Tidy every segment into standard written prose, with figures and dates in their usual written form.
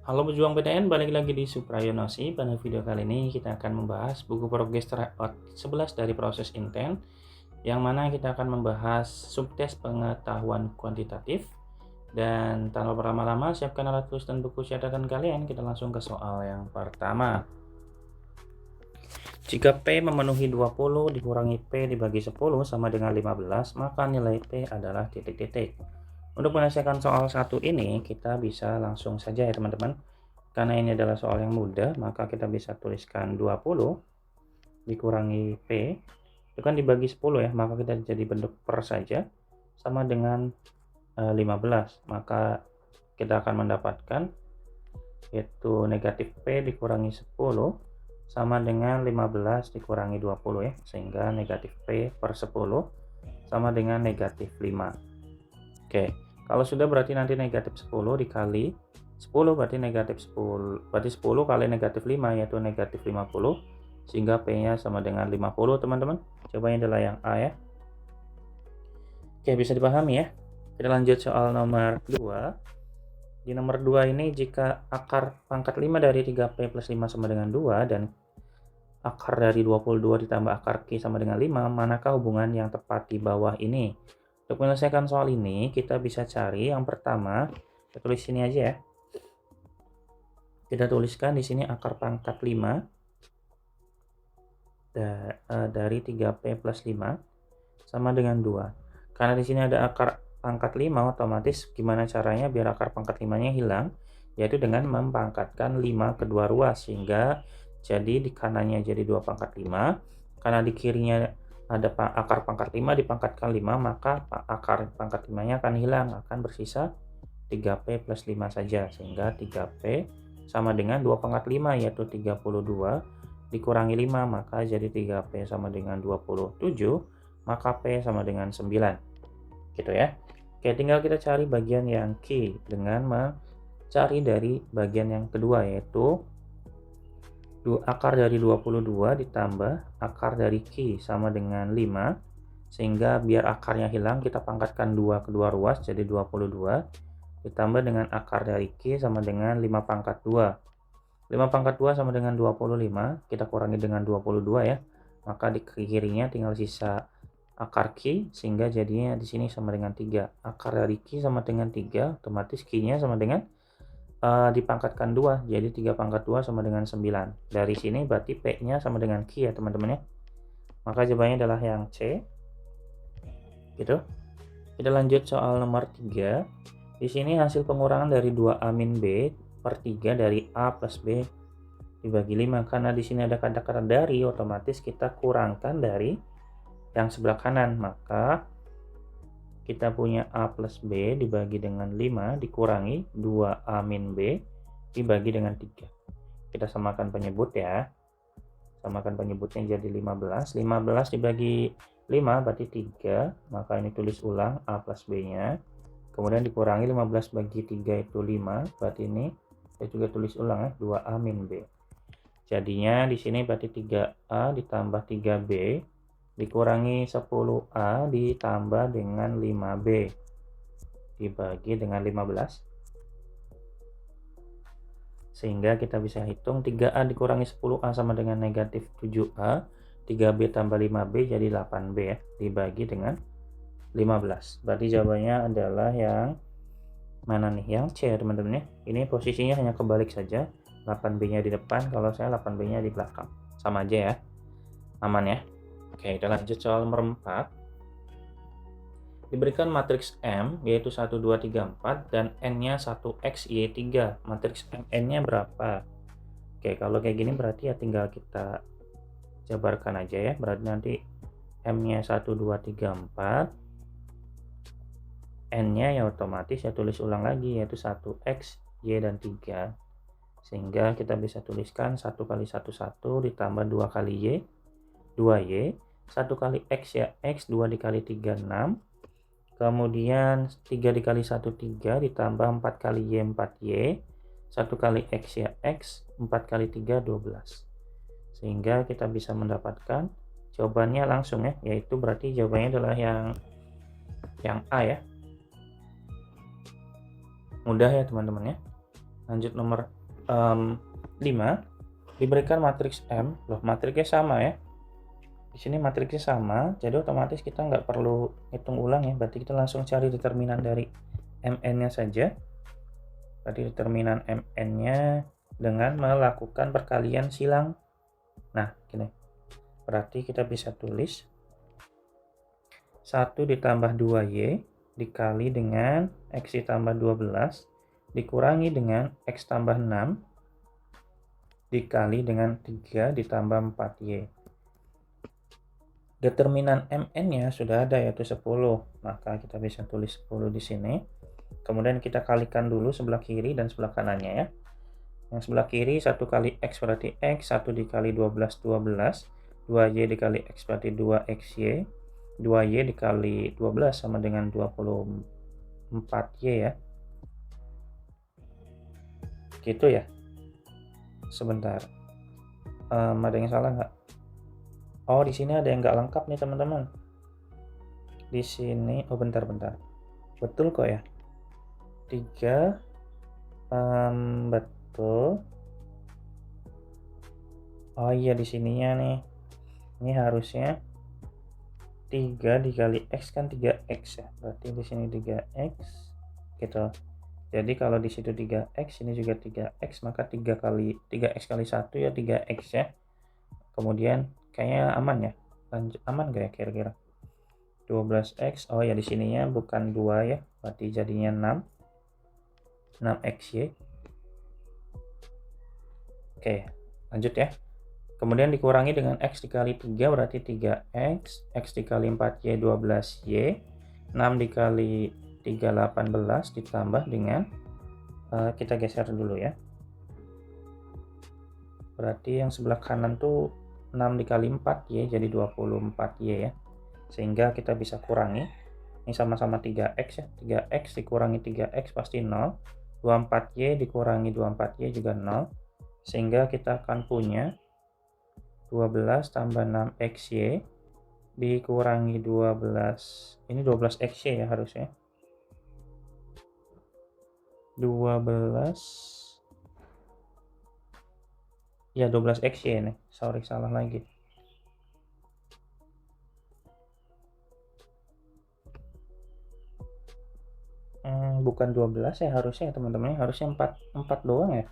Halo pejuang PTN, balik lagi di Suprayonosi. Pada video kali ini kita akan membahas buku progres tryout 11 dari proses intent, yang mana kita akan membahas subtes pengetahuan kuantitatif. Dan tanpa berlama-lama, siapkan alat tulis dan buku catatan kalian. Kita langsung ke soal yang pertama. Jika P memenuhi 20 dikurangi P dibagi 10 sama dengan 15, maka nilai P adalah titik-titik. Untuk menyelesaikan soal satu ini, kita bisa langsung saja ya teman-teman. Karena ini adalah soal yang mudah, maka kita bisa tuliskan 20 dikurangi P, itu kan dibagi 10 ya, maka kita jadi bentuk per saja, sama dengan 15. Maka kita akan mendapatkan yaitu negatif P dikurangi 10 sama dengan 15 dikurangi 20 ya, sehingga negatif P per 10 sama dengan negatif 5. Oke, kalau sudah berarti nanti negatif 10 dikali 10 berarti negatif 10, berarti 10 kali negatif 5 yaitu negatif 50, sehingga P-nya sama dengan 50 teman-teman. Coba adalah yang A ya. Oke, bisa dipahami ya. Kita lanjut soal nomor 2. Di nomor 2 ini jika akar pangkat 5 dari 3P plus 5 sama dengan 2 dan akar dari 22 ditambah akar Q sama dengan 5, manakah hubungan yang tepat di bawah ini? Untuk menyelesaikan soal ini, kita bisa cari yang pertama, kita tulis sini aja ya. Kita tuliskan di sini akar pangkat 5 dari 3P plus 5 sama dengan 2. Karena di sini ada akar pangkat 5, otomatis gimana caranya biar akar pangkat 5-nya hilang? Yaitu dengan mempangkatkan 5 ke dua ruas, sehingga jadi di kanannya jadi 2 pangkat 5. Karena di kirinya ada akar pangkat 5 dipangkatkan 5, maka akar pangkat 5-nya akan hilang, akan bersisa 3P plus 5 saja, sehingga 3P sama dengan 2 pangkat 5 yaitu 32 dikurangi 5, maka jadi 3P sama dengan 27, maka P sama dengan 9 gitu ya. Oke, tinggal kita cari bagian yang Q dengan mencari dari bagian yang kedua, yaitu akar dari 22 ditambah akar dari Q sama dengan 5, sehingga biar akarnya hilang kita pangkatkan 2 kedua ruas jadi 22 ditambah dengan akar dari Q sama dengan 5 pangkat 2. 5 pangkat 2 sama dengan 25, kita kurangi dengan 22 ya. Maka di kirinya tinggal sisa akar Q, sehingga jadinya di sini sama dengan 3. Akar dari Q sama dengan 3, otomatis Q-nya sama dengan dipangkatkan 2, jadi 3 pangkat 2 sama dengan 9. Dari sini berarti P-nya sama dengan Q ya teman-teman ya. Maka jawabannya adalah yang C. Gitu. Kita lanjut soal nomor 3. Di sini hasil pengurangan dari 2A min B per 3 dari A plus B dibagi 5. Karena di sini ada kata-kata dari, otomatis kita kurangkan dari yang sebelah kanan. Maka kita punya A plus B dibagi dengan 5 dikurangi 2A min B dibagi dengan 3. Kita samakan penyebut ya. Samakan penyebutnya jadi 15. 15 dibagi 5 berarti 3. Maka ini tulis ulang A plus B-nya. Kemudian dikurangi 15 bagi 3 itu 5. Berarti ini saya juga tulis ulang ya, 2A min B. Jadinya di sini berarti 3A ditambah 3B dikurangi 10A ditambah dengan 5B dibagi dengan 15. Sehingga kita bisa hitung 3A dikurangi 10A sama dengan negatif 7A, 3B tambah 5B jadi 8B ya, dibagi dengan 15. Berarti jawabannya adalah yang mana nih? Yang C ya teman-teman ya. Ini posisinya hanya kebalik saja. 8B-nya di depan, kalau saya 8B-nya di belakang. Sama aja ya. Aman ya. Oke, kita lanjut soal nomor 4. Diberikan matriks M yaitu 1, 2, 3, 4 dan N-nya 1X, Y3. Matriks N-nya berapa? Oke, kalau kayak gini berarti ya tinggal kita jabarkan aja ya. Berarti nanti M-nya 1, 2, 3, 4. N-nya ya otomatis ya tulis ulang lagi yaitu 1X, Y, dan 3. Sehingga kita bisa tuliskan 1 kali 1, 1 ditambah 2 kali Y, 2Y. 1 kali X ya X, 2 dikali 3, 6. Kemudian 3 dikali 1, 3 ditambah 4 kali Y, 4Y. 1 kali X ya X, 4 kali 3, 12. Sehingga kita bisa mendapatkan jawabannya langsung ya, yaitu berarti jawabannya adalah yang A ya. Mudah ya teman-teman ya. Lanjut nomor 5, diberikan matriks M. Loh, matriksnya sama ya. Di sini matriksnya sama, jadi otomatis kita nggak perlu hitung ulang ya. Berarti kita langsung cari determinan dari Mn-nya saja. Berarti determinan Mn-nya dengan melakukan perkalian silang. Nah, gini. Berarti kita bisa tulis 1 ditambah 2Y dikali dengan X ditambah 12 dikurangi dengan X tambah 6 dikali dengan 3 ditambah 4Y. Determinan Mn-nya sudah ada, yaitu 10. Maka kita bisa tulis 10 di sini. Kemudian kita kalikan dulu sebelah kiri dan sebelah kanannya ya. Yang sebelah kiri 1 kali X berarti X, 1 dikali 12, 12. 2Y dikali X berarti 2XY. 2Y dikali 12 sama dengan 24Y ya. Gitu ya. Sebentar. Ada yang salah nggak? Oh, di sini ada yang nggak lengkap nih teman-teman. Di sini, bentar. Betul kok ya. 3, betul. Oh iya, di sininya nih. Ini harusnya 3 dikali X kan 3X ya. Berarti di sini 3X gitu. Jadi kalau di situ 3X, ini juga 3X, maka 3X kali 1 ya 3X ya. Kemudian kayaknya aman ya. Aman gak ya kira-kira? 12X. Oh ya, di sininya bukan 2 ya. Berarti jadinya 6. 6XY. Oke, lanjut ya. Kemudian dikurangi dengan X dikali 3 berarti 3X. X dikali 4Y 12Y. 6 dikali 3 18 ditambah dengan kita geser dulu ya. Berarti yang sebelah kanan tuh 6 dikali 4Y jadi 24Y ya. Sehingga kita bisa kurangi. Ini sama-sama 3X ya. 3X dikurangi 3X pasti 0. 24Y dikurangi 24Y juga 0. Sehingga kita akan punya 12 tambah 6XY dikurangi 12. Ini 12XY ya harusnya. 12. Ya 12XY nih. Sorry, salah lagi. Bukan 12 ya harusnya teman-teman, harusnya 4 doang ya.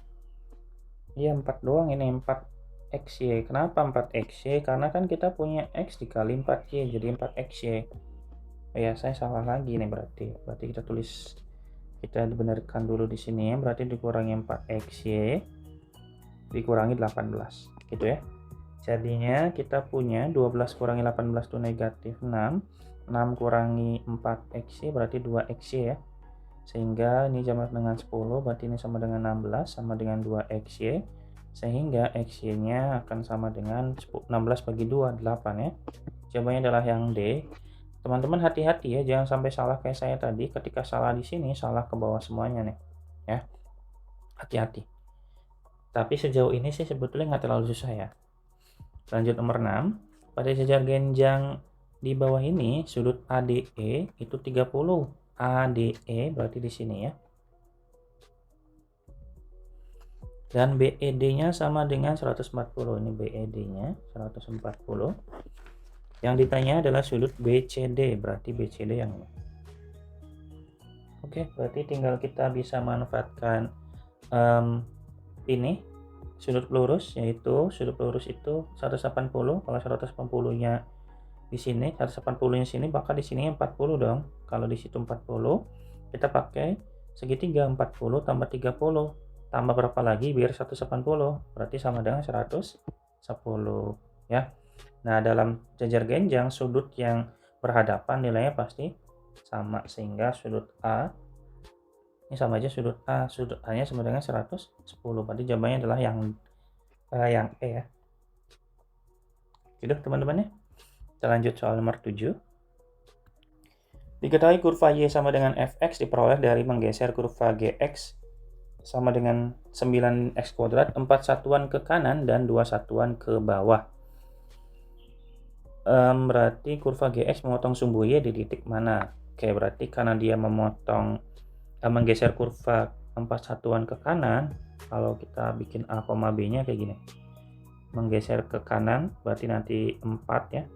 Iya 4 doang, ini 4XY. Kenapa 4XY? Karena kan kita punya X dikali 4Y jadi 4XY. Ya saya salah lagi nih, berarti kita tulis, kita dibenarkan dulu di sini ya. Berarti dikurangi 4XY dikurangi 18 gitu ya. Jadinya kita punya 12 kurangi 18 itu negatif 6. 6 kurangi 4XY berarti 2XY ya. Sehingga ini sama dengan 10, berarti ini sama dengan 16, sama dengan 2XY. Sehingga XY-nya akan sama dengan 16 bagi 2, 8 ya. Jawabannya adalah yang D. Teman-teman hati-hati ya, jangan sampai salah kayak saya tadi. Ketika salah di sini, salah ke bawah semuanya nih. Ya, hati-hati. Tapi sejauh ini sih sebetulnya nggak terlalu susah ya. Lanjut nomor 6. Pada sejar genjang di bawah ini, sudut ADE itu 30. ADE berarti di sini ya. Dan BED-nya sama dengan 140. Ini BED-nya 140. Yang ditanya adalah sudut BCD, berarti BCD yang ini. Oke, berarti tinggal kita bisa manfaatkan ini sudut lurus, yaitu sudut lurus itu 180. Kalau 180-nya di sini, 180-nya sini, maka di sini 40 dong. Kalau di situ 40, kita pakai segitiga 40 tambah 30. Tambah berapa lagi biar 180? Berarti sama dengan 110 ya. Nah, dalam jajar genjang sudut yang berhadapan nilainya pasti sama, sehingga sudut A ini sama aja, sudut A-nya sama dengan 110. Berarti jawabannya adalah yang E ya. Gitu teman-teman ya. Kita lanjut soal nomor 7. Diketahui kurva Y sama dengan Fx diperoleh dari menggeser kurva Gx sama dengan 9x kuadrat, 4 satuan ke kanan dan 2 satuan ke bawah. Berarti kurva Gx memotong sumbu Y di titik mana? Oke, berarti karena dia menggeser kurva 4 satuan ke kanan, kalau kita bikin A, B nya kayak gini, menggeser ke kanan berarti nanti 4 ya,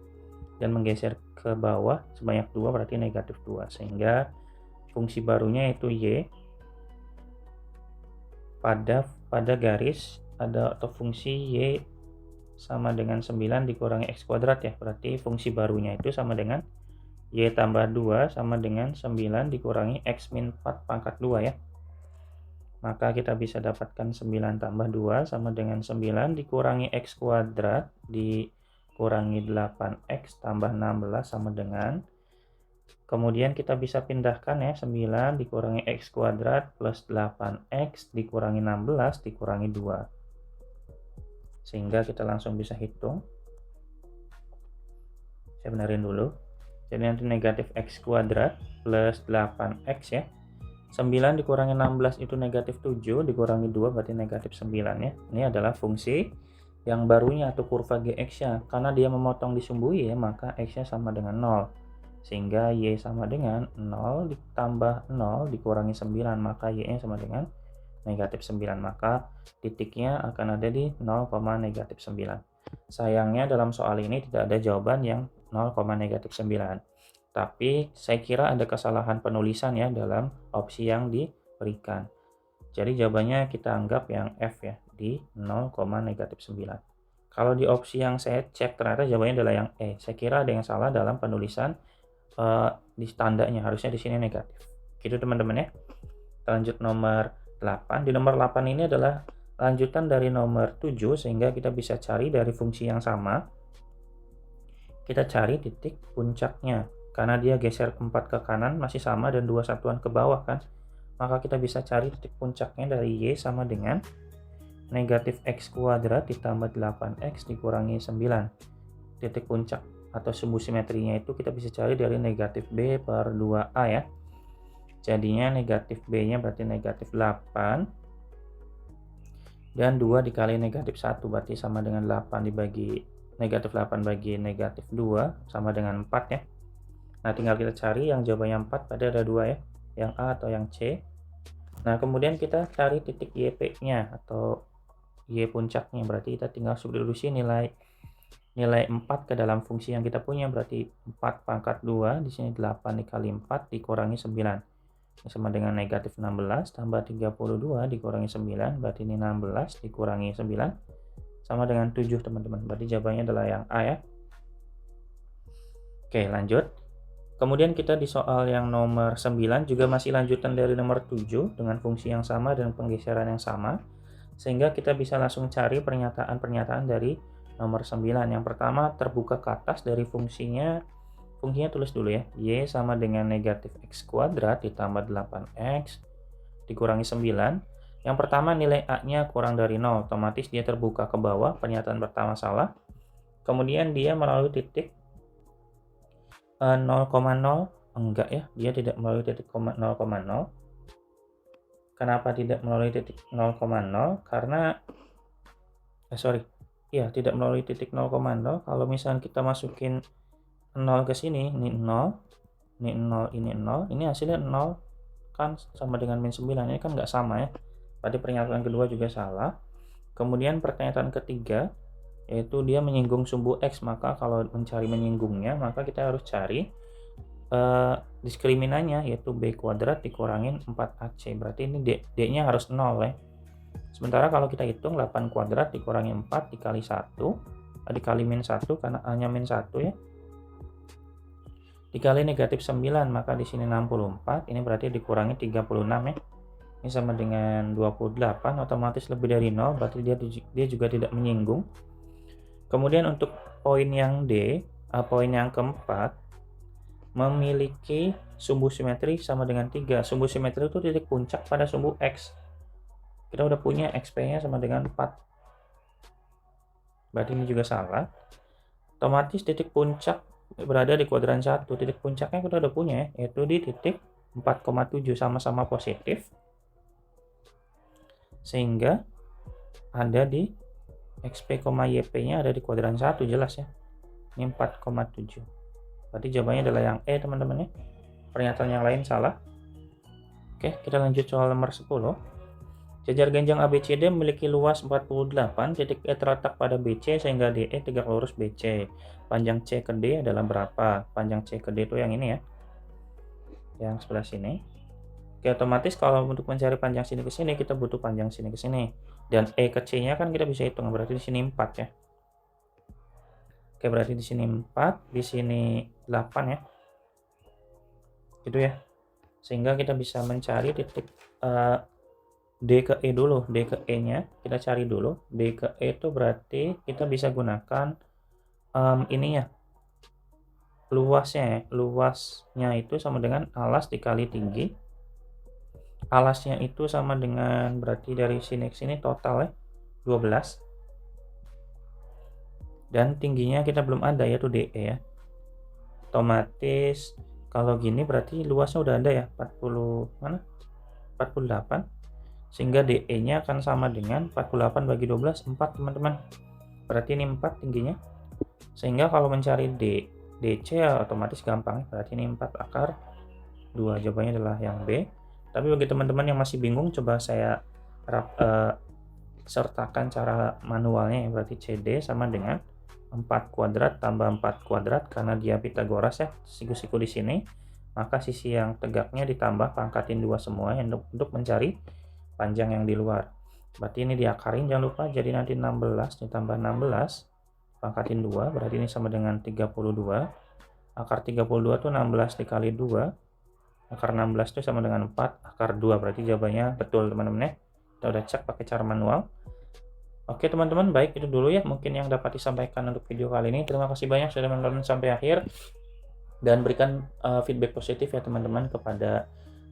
dan menggeser ke bawah sebanyak 2 berarti negatif 2, sehingga fungsi barunya itu Y pada garis ada atau fungsi Y sama dengan 9 dikurangi X kuadrat ya, berarti fungsi barunya itu sama dengan Y tambah 2 sama dengan 9 dikurangi X min 4 pangkat 2 ya. Maka kita bisa dapatkan 9 tambah 2 sama dengan 9 dikurangi X kuadrat dikurangi 8X tambah 16 sama dengan, kemudian kita bisa pindahkan ya, 9 dikurangi X kuadrat plus 8X dikurangi 16 dikurangi 2. Sehingga kita langsung bisa hitung. Saya benerin dulu. Jadi nanti negatif X kuadrat plus 8X ya. 9 dikurangi 16 itu negatif 7, dikurangi 2 berarti negatif 9 ya. Ini adalah fungsi yang barunya atau kurva Gx-nya. Karena dia memotong di sumbu Y, maka X-nya sama dengan 0. Sehingga Y sama dengan 0 ditambah 0 dikurangi 9, maka Y-nya sama dengan negatif 9. Maka titiknya akan ada di 0, negatif 9. Sayangnya dalam soal ini tidak ada jawaban yang 0, negatif 9. Tapi saya kira ada kesalahan penulisan ya dalam opsi yang diberikan. Jadi jawabannya kita anggap yang F ya, di 0, negatif 9. Kalau di opsi yang saya cek ternyata jawabannya adalah yang E. Saya kira ada yang salah dalam penulisan di tandanya, harusnya di sini negatif. Gitu teman-teman ya. Kita lanjut nomor 8. Di nomor 8 ini adalah lanjutan dari nomor 7, sehingga kita bisa cari dari fungsi yang sama. Kita cari titik puncaknya. Karena dia geser 4 ke kanan masih sama dan 2 satuan ke bawah kan. Maka kita bisa cari titik puncaknya dari Y sama dengan negatif X kuadrat ditambah 8X dikurangi 9. Titik puncak atau sumbu simetrinya itu kita bisa cari dari negatif B per 2A ya. Jadinya negatif B-nya berarti negatif 8. Dan 2 dikali negatif 1 berarti sama dengan 8 dibagi negatif 8 bagi negatif 2 sama dengan 4 ya. Nah, tinggal kita cari yang jawabannya 4, pada ada 2 ya, yang A atau yang C. Nah, kemudian kita cari titik YP-nya atau Y puncaknya, berarti kita tinggal substitusi nilai 4 ke dalam fungsi yang kita punya, berarti 4 pangkat 2, di sini 8 dikali 4 dikurangi 9. Ini sama dengan negatif 16 tambah 32 dikurangi 9, berarti ini 16 dikurangi 9 sama dengan 7 teman-teman. Berarti jawabannya adalah yang A ya. Oke, lanjut. Kemudian kita di soal yang nomor 9 juga masih lanjutan dari nomor 7 dengan fungsi yang sama dan penggeseran yang sama. Sehingga kita bisa langsung cari pernyataan-pernyataan dari nomor 9. Yang pertama terbuka ke atas dari fungsinya tulis dulu ya. Y sama dengan negatif X kuadrat ditambah 8X dikurangi 9. Yang pertama nilai A-nya kurang dari 0, otomatis dia terbuka ke bawah, pernyataan pertama salah. Kemudian dia melalui titik 0,0, enggak ya, dia tidak melalui titik 0,0. Kenapa tidak melalui titik 0,0? Karena tidak melalui titik 0,0. Kalau misalnya kita masukin 0 ke sini, ini 0, ini 0, ini 0, ini hasilnya 0 kan sama dengan min 9, ini kan nggak sama ya. Berarti pernyataan kedua juga salah. Kemudian pernyataan ketiga yaitu dia menyinggung sumbu X, maka kalau mencari menyinggungnya maka kita harus cari diskriminannya, yaitu B kuadrat dikurangin 4AC, berarti ini D-nya harus 0 ya. Sementara kalau kita hitung 8 kuadrat dikurangi 4 dikali 1 dikali min 1 karena A-nya min 1 ya, dikali negatif 9, maka di sini 64, ini berarti dikurangi 36 ya. Ini sama dengan 28, otomatis lebih dari 0, berarti dia juga tidak menyinggung. Kemudian untuk poin yang D, poin yang keempat, memiliki sumbu simetri sama dengan 3. Sumbu simetri itu titik puncak pada sumbu X. Kita udah punya XP-nya sama dengan 4. Berarti ini juga salah. Otomatis titik puncak berada di kuadran 1. Titik puncaknya kita udah punya ya, yaitu di titik 4,7, sama-sama positif. Sehingga ada di XP, YP-nya ada di kuadran 1, jelas ya. Ini 4,7. Berarti jawabannya adalah yang E teman-teman ya. Pernyataan yang lain salah. Oke, kita lanjut soal nomor 10. Jajar genjang ABCD memiliki luas 48, titik E terletak pada BC sehingga DE tegak lurus BC. Panjang C ke D adalah berapa? Panjang C ke D itu yang ini ya, yang sebelah sini. Oke, otomatis kalau untuk mencari panjang sini ke sini, kita butuh panjang sini ke sini. Dan E ke C-nya kan kita bisa hitung, berarti di sini 4 ya. Oke, berarti di sini 4, di sini 8 ya. Gitu ya. Sehingga kita bisa mencari titik D ke E dulu. D ke E-nya kita cari dulu. D ke E itu berarti kita bisa gunakan ininya. Luasnya ya. Luasnya itu sama dengan alas dikali tinggi. Alasnya itu sama dengan berarti dari sini ke sini total ya 12. Dan tingginya kita belum ada yaitu DE ya. Otomatis kalau gini berarti luasnya udah ada ya 40 mana? 48. Sehingga DE-nya akan sama dengan 48 bagi 12 4 teman-teman. Berarti ini 4 tingginya. Sehingga kalau mencari DC ya otomatis gampang. Berarti ini 4 akar 2. Jawabannya adalah yang B. Tapi bagi teman-teman yang masih bingung, coba saya sertakan cara manualnya ya. Berarti CD sama dengan 4 kuadrat tambah 4 kuadrat karena dia Pitagoras ya, siku-siku di sini. Maka sisi yang tegaknya ditambah pangkatin 2 semua ya, untuk mencari panjang yang di luar. Berarti ini diakarin jangan lupa, jadi nanti 16 ditambah 16 pangkatin 2, berarti ini sama dengan 32. Akar 32 itu 16 dikali 2. Akar 16 itu sama dengan 4 akar 2, berarti jawabannya betul teman-teman ya. Kita udah cek pakai cara manual. Oke teman-teman, baik itu dulu ya mungkin yang dapat disampaikan untuk video kali ini. Terima kasih banyak sudah menonton sampai akhir. Dan berikan feedback positif ya teman-teman kepada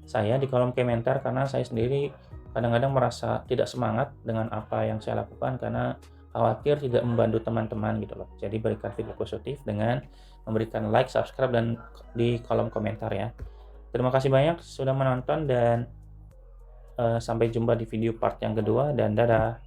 saya di kolom komentar, karena saya sendiri kadang-kadang merasa tidak semangat dengan apa yang saya lakukan karena khawatir tidak membantu teman-teman gitu loh. Jadi berikan feedback positif dengan memberikan like, subscribe, dan di kolom komentar ya. Terima kasih banyak sudah menonton dan sampai jumpa di video part yang kedua dan dadah.